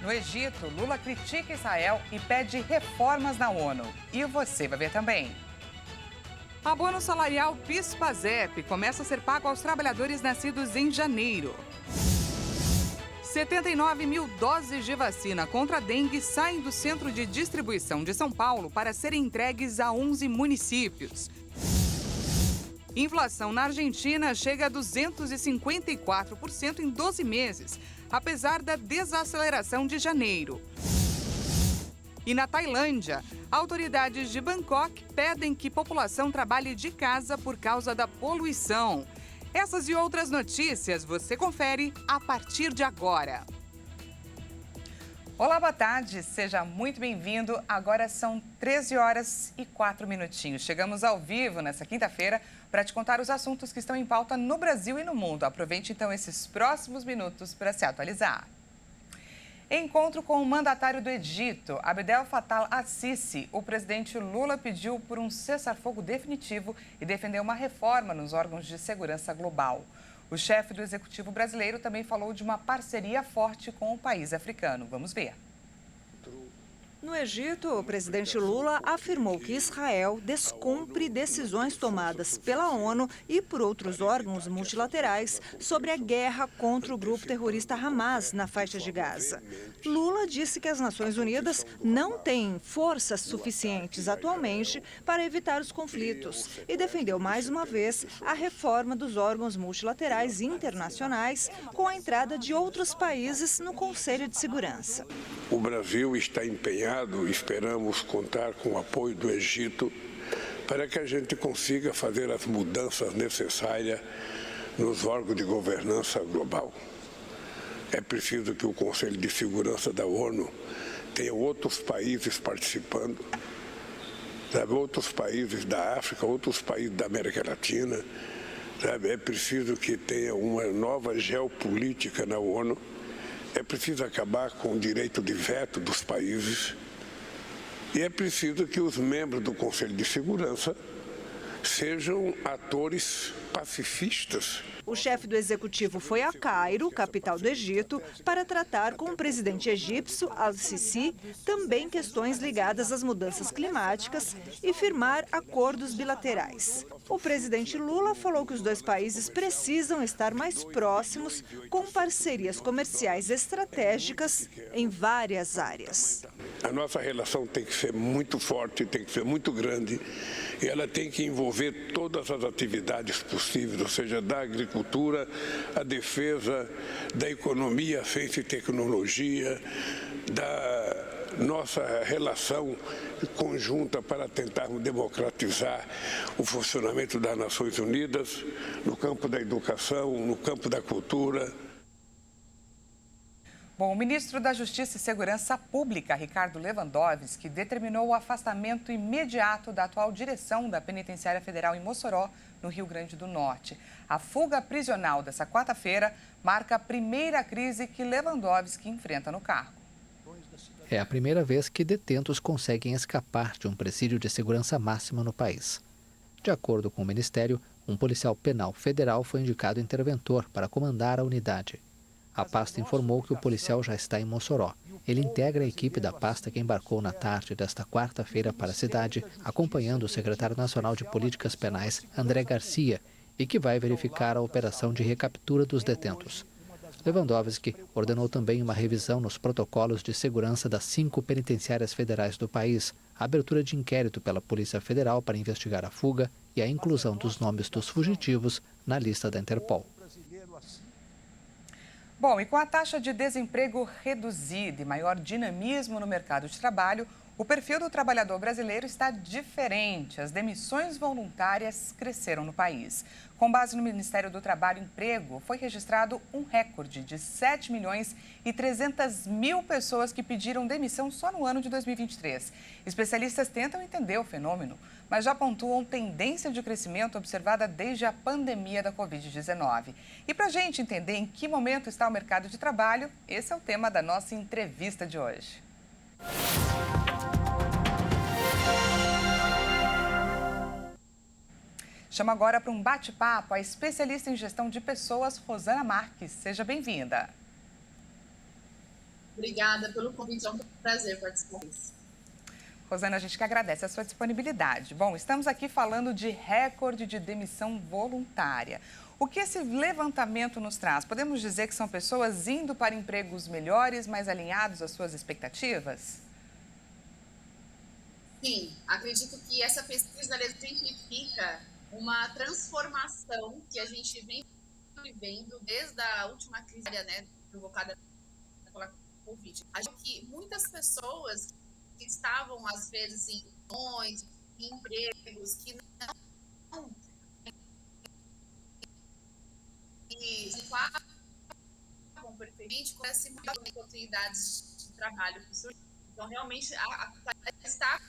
No Egito, Lula critica Israel e pede reformas na ONU. E você vai ver também. Abono salarial PIS/PASEP começa a ser pago aos trabalhadores nascidos em janeiro. 79 mil doses de vacina contra a dengue saem do centro de distribuição de São Paulo para serem entregues a 11 municípios. Inflação na Argentina chega a 254% em 12 meses, apesar da desaceleração de janeiro. E na Tailândia, autoridades de Bangkok pedem que a população trabalhe de casa por causa da poluição. Essas e outras notícias você confere a partir de agora. Olá, boa tarde, seja muito bem-vindo. Agora são 13 horas e 4 minutinhos. Chegamos ao vivo nessa quinta-feira para te contar os assuntos que estão em pauta no Brasil e no mundo. Aproveite então esses próximos minutos para se atualizar. Encontro com o mandatário do Egito, Abdel Fattah al-Sisi, o presidente Lula pediu por um cessar-fogo definitivo e defendeu uma reforma nos órgãos de segurança global. O chefe do executivo brasileiro também falou de uma parceria forte com o país africano. Vamos ver. No Egito, o presidente Lula afirmou que Israel descumpre decisões tomadas pela ONU e por outros órgãos multilaterais sobre a guerra contra o grupo terrorista Hamas na faixa de Gaza. Lula disse que as Nações Unidas não têm forças suficientes atualmente para evitar os conflitos e defendeu mais uma vez a reforma dos órgãos multilaterais internacionais com a entrada de outros países no Conselho de Segurança. O Brasil está empenhado, esperamos contar com o apoio do Egito para que a gente consiga fazer as mudanças necessárias nos órgãos de governança global. É preciso que o Conselho de Segurança da ONU tenha outros países participando, sabe? Outros países da África, outros países da América Latina. Sabe? É preciso que tenha uma nova geopolítica na ONU. É preciso acabar com o direito de veto dos países e é preciso que os membros do Conselho de Segurança sejam atores pacifistas. O chefe do executivo foi a Cairo, capital do Egito, para tratar com o presidente egípcio al-Sisi também questões ligadas às mudanças climáticas e firmar acordos bilaterais. O presidente Lula falou que os dois países precisam estar mais próximos com parcerias comerciais estratégicas em várias áreas. A nossa relação tem que ser muito forte, tem que ser muito grande e ela tem que envolver todas as atividades possíveis, ou seja, da agricultura, a defesa, da economia, ciência e tecnologia, da nossa relação conjunta para tentarmos democratizar o funcionamento das Nações Unidas no campo da educação, no campo da cultura. Bom, o ministro da Justiça e Segurança Pública, Ricardo Lewandowski, determinou o afastamento imediato da atual direção da Penitenciária Federal em Mossoró, no Rio Grande do Norte. A fuga prisional dessa quarta-feira marca a primeira crise que Lewandowski enfrenta no cargo. É a primeira vez que detentos conseguem escapar de um presídio de segurança máxima no país. De acordo com o Ministério, um policial penal federal foi indicado interventor para comandar a unidade. A pasta informou que o policial já está em Mossoró. Ele integra a equipe da pasta que embarcou na tarde desta quarta-feira para a cidade, acompanhando o secretário nacional de Políticas Penais, André Garcia, e que vai verificar a operação de recaptura dos detentos. Lewandowski ordenou também uma revisão nos protocolos de segurança das 5 penitenciárias federais do país, a abertura de inquérito pela Polícia Federal para investigar a fuga e a inclusão dos nomes dos fugitivos na lista da Interpol. Bom, e com a taxa de desemprego reduzida e maior dinamismo no mercado de trabalho, o perfil do trabalhador brasileiro está diferente. As demissões voluntárias cresceram no país. Com base no Ministério do Trabalho e Emprego, foi registrado um recorde de 7 milhões e 300 mil pessoas que pediram demissão só no ano de 2023. Especialistas tentam entender o fenômeno, mas já pontuam tendência de crescimento observada desde a pandemia da Covid-19. E para a gente entender em que momento está o mercado de trabalho, esse é o tema da nossa entrevista de hoje. Chamo agora para um bate-papo a especialista em gestão de pessoas, Rosana Marques. Seja bem-vinda. Obrigada pelo convite, é um prazer participar disso. Rosana, a gente que agradece a sua disponibilidade. Bom, estamos aqui falando de recorde de demissão voluntária. O que esse levantamento nos traz? Podemos dizer que são pessoas indo para empregos melhores, mais alinhados às suas expectativas? Sim, acredito que essa pesquisa exemplifica uma transformação que a gente vem vivendo desde a última crise, né, provocada pela Covid. Acho que muitas pessoas que estavam, às vezes, em empregos que não enquadram perfeitamente com essa oportunidades de trabalho que surgem. Então, realmente, está...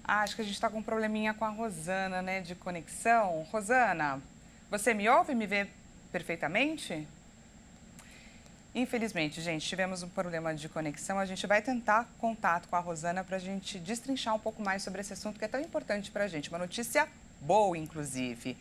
Acho que a gente está com um probleminha com a Rosana, né, de conexão. Rosana, você me ouve e me vê perfeitamente? Infelizmente, gente, tivemos um problema de conexão. A gente vai tentar contato com a Rosana para a gente destrinchar um pouco mais sobre esse assunto que é tão importante para a gente. Uma notícia boa, inclusive.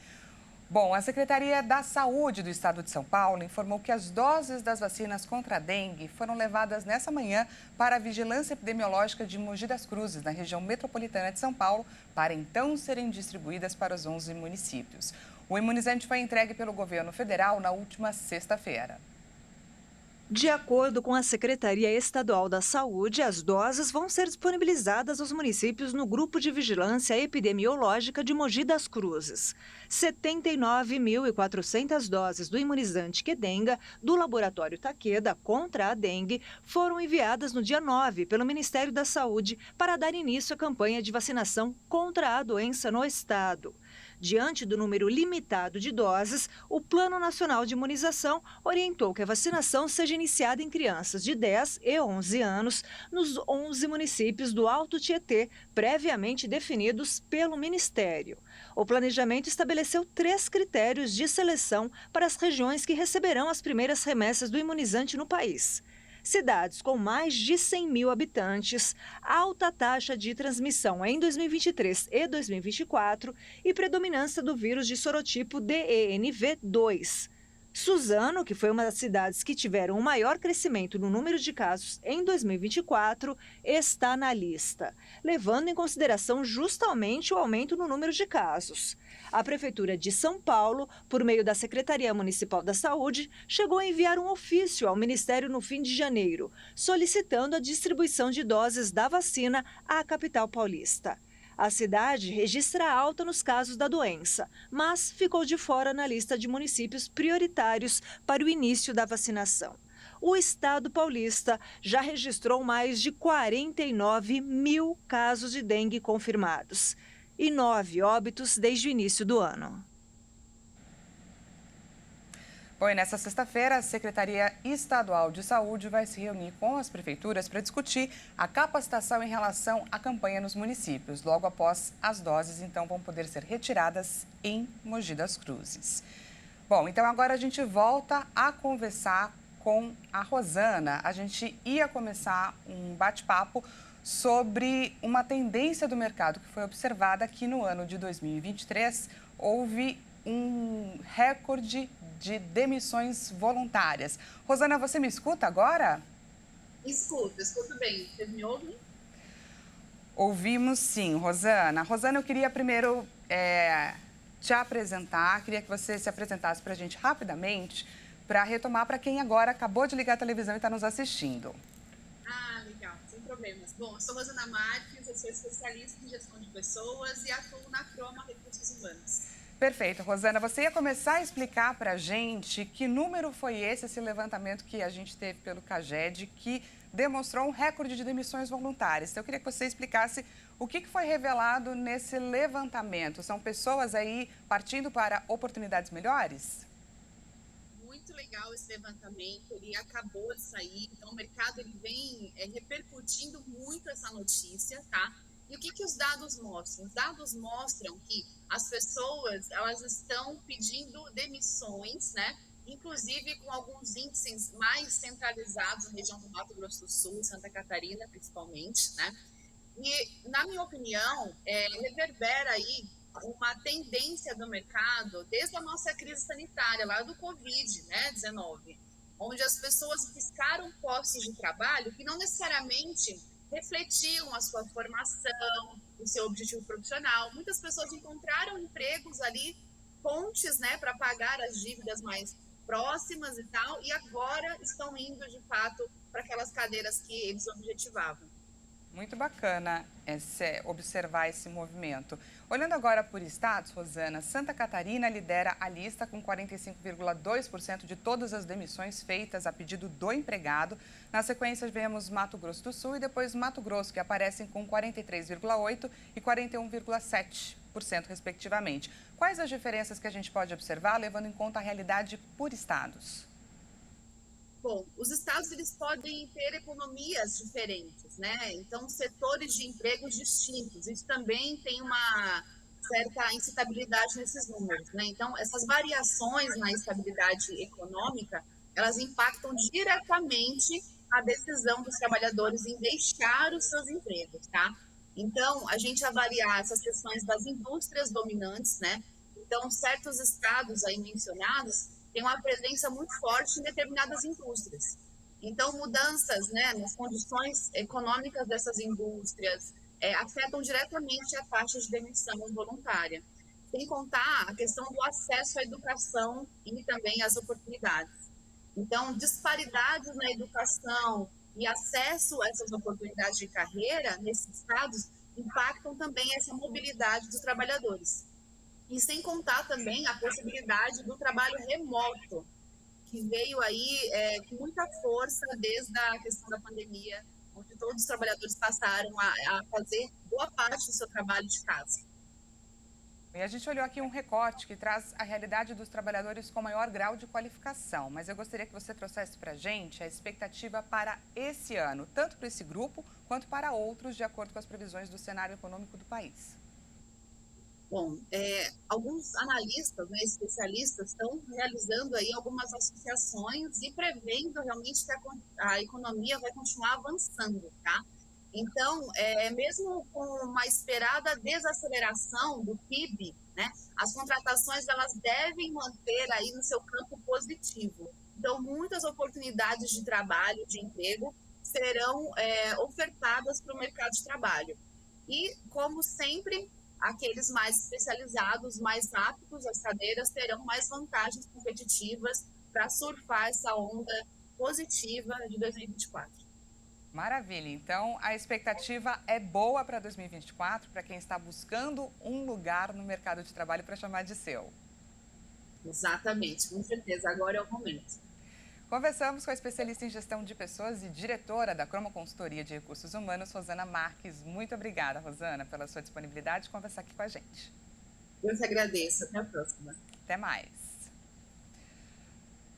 Bom, a Secretaria da Saúde do Estado de São Paulo informou que as doses das vacinas contra a dengue foram levadas nessa manhã para a Vigilância Epidemiológica de Mogi das Cruzes, na região metropolitana de São Paulo, para então serem distribuídas para os 11 municípios. O imunizante foi entregue pelo governo federal na última sexta-feira. De acordo com a Secretaria Estadual da Saúde, as doses vão ser disponibilizadas aos municípios no Grupo de Vigilância Epidemiológica de Mogi das Cruzes. 79.400 doses do imunizante Qdenga do Laboratório Takeda contra a dengue foram enviadas no dia 9 pelo Ministério da Saúde para dar início à campanha de vacinação contra a doença no estado. Diante do número limitado de doses, o Plano Nacional de Imunização orientou que a vacinação seja iniciada em crianças de 10 e 11 anos nos 11 municípios do Alto Tietê, previamente definidos pelo Ministério. O planejamento estabeleceu 3 critérios de seleção para as regiões que receberão as primeiras remessas do imunizante no país. Cidades com mais de 100 mil habitantes, alta taxa de transmissão em 2023 e 2024 e predominância do vírus de sorotipo DENV2. Suzano, que foi uma das cidades que tiveram o maior crescimento no número de casos em 2024, está na lista, levando em consideração justamente o aumento no número de casos. A Prefeitura de São Paulo, por meio da Secretaria Municipal da Saúde, chegou a enviar um ofício ao Ministério no fim de janeiro, solicitando a distribuição de doses da vacina à capital paulista. A cidade registra alta nos casos da doença, mas ficou de fora na lista de municípios prioritários para o início da vacinação. O estado paulista já registrou mais de 49 mil casos de dengue confirmados e 9 óbitos desde o início do ano. Bom, e nessa sexta-feira, a Secretaria Estadual de Saúde vai se reunir com as prefeituras para discutir a capacitação em relação à campanha nos municípios. Logo após as doses, então, vão poder ser retiradas em Mogi das Cruzes. Bom, então agora a gente volta a conversar com a Rosana. A gente ia começar um bate-papo sobre uma tendência do mercado que foi observada aqui no ano de 2023. Houve um recorde de demissões voluntárias. Rosana, você me escuta agora? Escuto bem. Vocês me ouvem? Ouvimos sim, Rosana. Rosana, eu queria primeiro te apresentar, queria que você se apresentasse para a gente rapidamente, para retomar para quem agora acabou de ligar a televisão e está nos assistindo. Ah, legal, sem problemas. Bom, eu sou Rosana Marques, eu sou especialista em gestão de pessoas e atuo na Croma Recursos Humanos. Perfeito. Rosana, você ia começar a explicar para a gente que número foi esse levantamento que a gente teve pelo CAGED, que demonstrou um recorde de demissões voluntárias. Então, eu queria que você explicasse o que foi revelado nesse levantamento. São pessoas aí partindo para oportunidades melhores? Muito legal esse levantamento, ele acabou de sair, então o mercado ele vem repercutindo muito essa notícia, tá? E o que os dados mostram? Os dados mostram que as pessoas, elas estão pedindo demissões, né? Inclusive com alguns índices mais centralizados na região do Mato Grosso do Sul, Santa Catarina, principalmente, né? E, na minha opinião, reverbera aí uma tendência do mercado desde a nossa crise sanitária, lá do Covid, né, 19, onde as pessoas buscaram postos de trabalho que não necessariamente refletiam a sua formação, o seu objetivo profissional. Muitas pessoas encontraram empregos ali, pontes, né, para pagar as dívidas mais próximas e tal, e agora estão indo, de fato, para aquelas cadeiras que eles objetivavam. Muito bacana observar esse movimento. Olhando agora por estados, Rosana, Santa Catarina lidera a lista com 45,2% de todas as demissões feitas a pedido do empregado. Na sequência, vemos Mato Grosso do Sul e depois Mato Grosso, que aparecem com 43,8% e 41,7%, respectivamente. Quais as diferenças que a gente pode observar, levando em conta a realidade por estados? Bom, os estados eles podem ter economias diferentes, né? Então, setores de empregos distintos. Isso também tem uma certa instabilidade nesses números, né? Então, essas variações na estabilidade econômica, elas impactam diretamente a decisão dos trabalhadores em deixar os seus empregos, tá? Então, a gente avaliar essas questões das indústrias dominantes, né? Então, certos estados aí mencionados tem uma presença muito forte em determinadas indústrias. Então, mudanças, né, nas condições econômicas dessas indústrias afetam diretamente a taxa de demissão voluntária. Sem contar a questão do acesso à educação e também às oportunidades. Então, disparidades na educação e acesso a essas oportunidades de carreira nesses estados impactam também essa mobilidade dos trabalhadores. E sem contar também a possibilidade do trabalho remoto, que veio aí com muita força desde a questão da pandemia, onde todos os trabalhadores passaram a fazer boa parte do seu trabalho de casa. E a gente olhou aqui um recorte que traz a realidade dos trabalhadores com maior grau de qualificação, mas eu gostaria que você trouxesse para a gente a expectativa para esse ano, tanto para esse grupo quanto para outros, de acordo com as previsões do cenário econômico do país. Bom, alguns analistas, né, especialistas, estão realizando aí algumas associações e prevendo realmente que a economia vai continuar avançando, tá? Então, mesmo com uma esperada desaceleração do PIB, né, as contratações elas devem manter aí no seu campo positivo. Então, muitas oportunidades de trabalho, de emprego, serão ofertadas para o mercado de trabalho. E, como sempre, aqueles mais especializados, mais aptos às cadeiras, terão mais vantagens competitivas para surfar essa onda positiva de 2024. Maravilha. Então, a expectativa é boa para 2024, para quem está buscando um lugar no mercado de trabalho para chamar de seu. Exatamente, com certeza. Agora é o momento. Conversamos com a especialista em gestão de pessoas e diretora da Croma Consultoria de Recursos Humanos, Rosana Marques. Muito obrigada, Rosana, pela sua disponibilidade de conversar aqui com a gente. Eu te agradeço. Até a próxima. Até mais.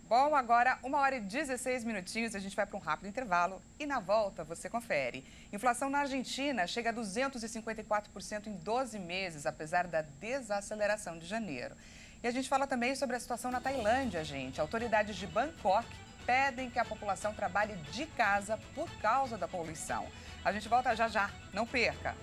Bom, agora 1h16 minutinhos, a gente vai para um rápido intervalo e na volta você confere. Inflação na Argentina chega a 254% em 12 meses, apesar da desaceleração de janeiro. E a gente fala também sobre a situação na Tailândia, gente. Autoridades de Bangkok pedem que a população trabalhe de casa por causa da poluição. A gente volta já já, não perca!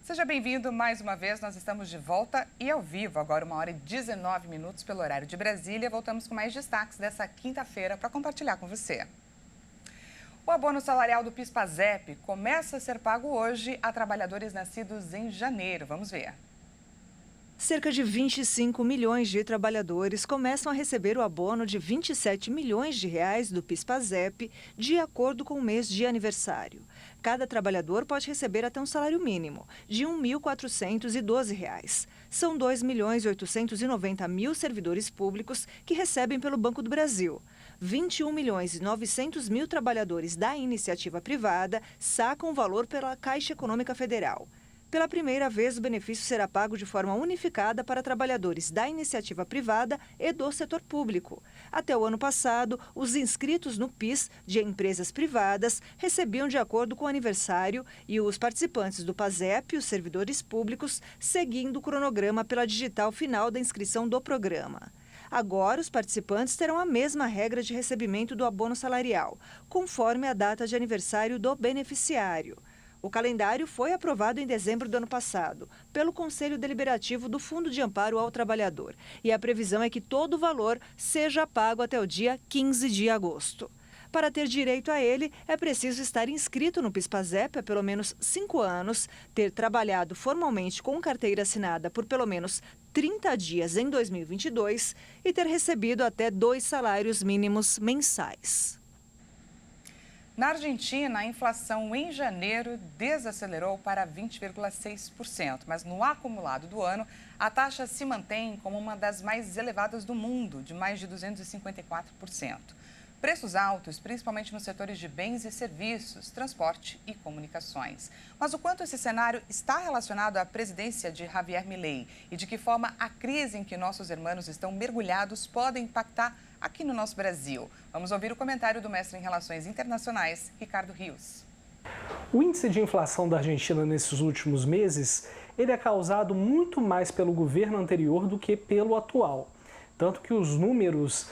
Seja bem-vindo mais uma vez, nós estamos de volta e ao vivo, agora 1h19 pelo horário de Brasília. Voltamos com mais destaques dessa quinta-feira para compartilhar com você. O abono salarial do PIS/PASEP começa a ser pago hoje a trabalhadores nascidos em janeiro. Vamos ver. Cerca de 25 milhões de trabalhadores começam a receber o abono de 27 milhões de reais do PIS/PASEP de acordo com o mês de aniversário. Cada trabalhador pode receber até um salário mínimo de R$ 1.412. São 2.890.000 servidores públicos que recebem pelo Banco do Brasil. 21.900.000 trabalhadores da iniciativa privada sacam o valor pela Caixa Econômica Federal. Pela primeira vez, o benefício será pago de forma unificada para trabalhadores da iniciativa privada e do setor público. Até o ano passado, os inscritos no PIS de empresas privadas recebiam de acordo com o aniversário e os participantes do PASEP, os servidores públicos, seguindo o cronograma pela digital final da inscrição do programa. Agora, os participantes terão a mesma regra de recebimento do abono salarial, conforme a data de aniversário do beneficiário. O calendário foi aprovado em dezembro do ano passado pelo Conselho Deliberativo do Fundo de Amparo ao Trabalhador e a previsão é que todo o valor seja pago até o dia 15 de agosto. Para ter direito a ele, é preciso estar inscrito no PIS/PASEP há pelo menos 5 anos, ter trabalhado formalmente com carteira assinada por pelo menos 30 dias em 2022 e ter recebido até 2 salários mínimos mensais. Na Argentina, a inflação em janeiro desacelerou para 20,6%, mas no acumulado do ano, a taxa se mantém como uma das mais elevadas do mundo, de mais de 254%. Preços altos, principalmente nos setores de bens e serviços, transporte e comunicações. Mas o quanto esse cenário está relacionado à presidência de Javier Milei e de que forma a crise em que nossos irmãos estão mergulhados pode impactar aqui no nosso Brasil? Vamos ouvir o comentário do mestre em Relações Internacionais, Ricardo Rios. O índice de inflação da Argentina nesses últimos meses, ele é causado muito mais pelo governo anterior do que pelo atual. Tanto que os números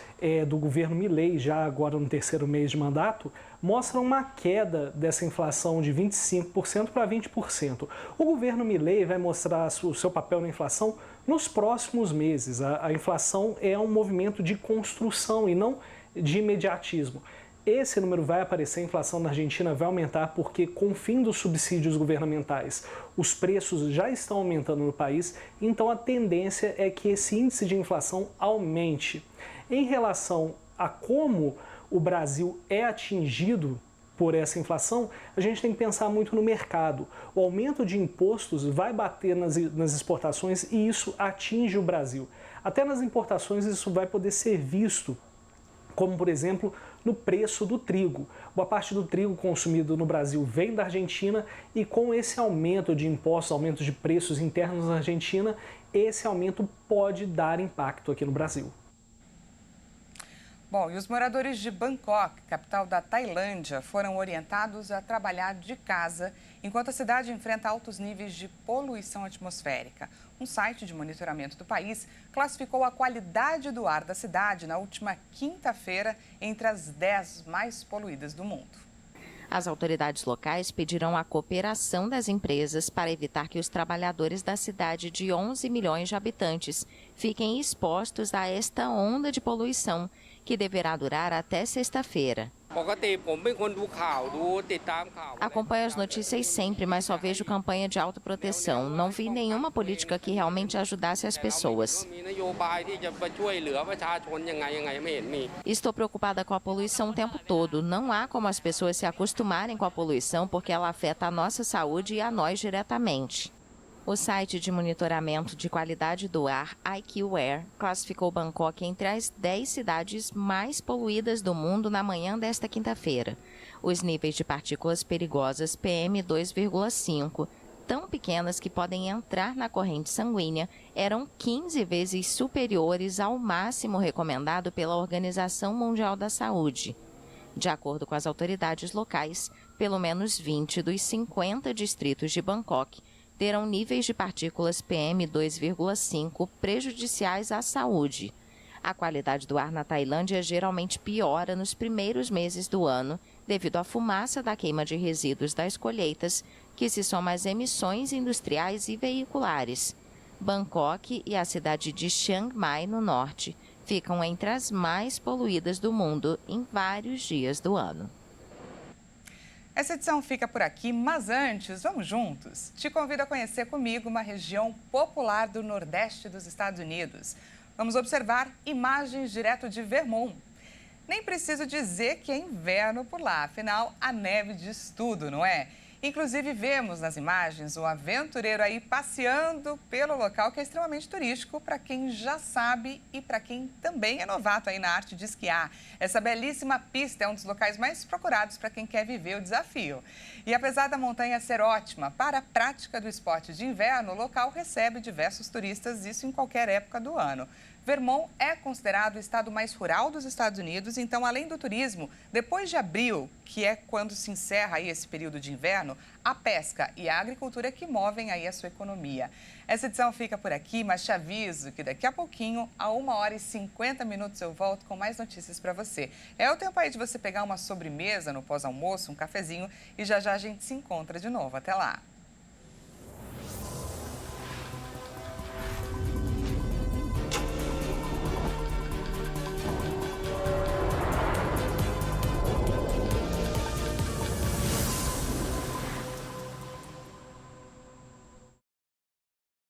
do governo Milei, já agora no terceiro mês de mandato, mostram uma queda dessa inflação de 25% para 20%. O governo Milei vai mostrar o seu papel na inflação nos próximos meses. A inflação é um movimento de construção e não de imediatismo. Esse número vai aparecer, a inflação na Argentina vai aumentar porque, com o fim dos subsídios governamentais, os preços já estão aumentando no país, então a tendência é que esse índice de inflação aumente. Em relação a como o Brasil é atingido por essa inflação, a gente tem que pensar muito no mercado. O aumento de impostos vai bater nas exportações e isso atinge o Brasil. Até nas importações isso vai poder ser visto, como, por exemplo, no preço do trigo. Boa parte do trigo consumido no Brasil vem da Argentina e com esse aumento de impostos, aumento de preços internos na Argentina, esse aumento pode dar impacto aqui no Brasil. Bom, e os moradores de Bangkok, capital da Tailândia, foram orientados a trabalhar de casa enquanto a cidade enfrenta altos níveis de poluição atmosférica. Um site de monitoramento do país classificou a qualidade do ar da cidade na última quinta-feira entre as 10 mais poluídas do mundo. As autoridades locais pedirão a cooperação das empresas para evitar que os trabalhadores da cidade de 11 milhões de habitantes fiquem expostos a esta onda de poluição, que deverá durar até sexta-feira. Acompanho as notícias sempre, mas só vejo campanha de autoproteção. Não vi nenhuma política que realmente ajudasse as pessoas. Estou preocupada com a poluição o tempo todo. Não há como as pessoas se acostumarem com a poluição porque ela afeta a nossa saúde e a nós diretamente. O site de monitoramento de qualidade do ar, IQAir, classificou Bangkok entre as 10 cidades mais poluídas do mundo na manhã desta quinta-feira. Os níveis de partículas perigosas PM2,5, tão pequenas que podem entrar na corrente sanguínea, eram 15 vezes superiores ao máximo recomendado pela Organização Mundial da Saúde. De acordo com as autoridades locais, pelo menos 20 dos 50 distritos de Bangkok terão níveis de partículas PM2,5 prejudiciais à saúde. A qualidade do ar na Tailândia geralmente piora nos primeiros meses do ano, devido à fumaça da queima de resíduos das colheitas, que se soma às emissões industriais e veiculares. Bangkok e a cidade de Chiang Mai, no norte, ficam entre as mais poluídas do mundo em vários dias do ano. Essa edição fica por aqui, mas antes, vamos juntos? Te convido a conhecer comigo uma região popular do Nordeste dos Estados Unidos. Vamos observar imagens direto de Vermont. Nem preciso dizer que é inverno por lá, afinal, a neve diz tudo, não é? Inclusive, vemos nas imagens o aventureiro aí passeando pelo local, que é extremamente turístico para quem já sabe e para quem também é novato aí na arte de esquiar. Essa belíssima pista é um dos locais mais procurados para quem quer viver o desafio. E apesar da montanha ser ótima para a prática do esporte de inverno, o local recebe diversos turistas, isso em qualquer época do ano. Vermont é considerado o estado mais rural dos Estados Unidos, então, além do turismo, depois de abril, que é quando se encerra aí esse período de inverno, a pesca e a agricultura que movem aí a sua economia. Essa edição fica por aqui, mas te aviso que daqui a pouquinho, a 1h50, eu volto com mais notícias para você. É o tempo aí de você pegar uma sobremesa no pós-almoço, um cafezinho, e já já a gente se encontra de novo. Até lá!